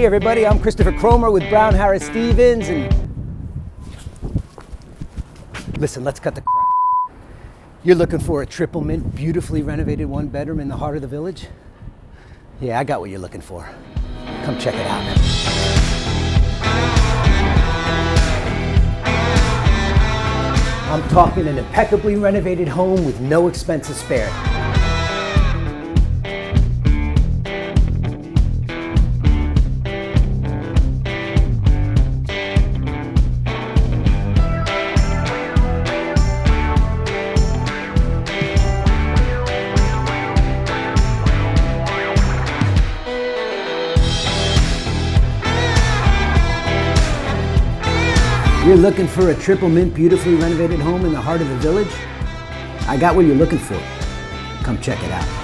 Hey everybody, I'm Christopher Kromer with Brown Harris Stevens, and listen, let's cut the crap. You're looking for a triple mint, beautifully renovated one bedroom in the heart of the village? Yeah, I got what you're looking for. Come check it out. I'm talking an impeccably renovated home with no expenses spared. You're looking for a triple mint, beautifully renovated home in the heart of the village? I got what you're looking for. Come check it out.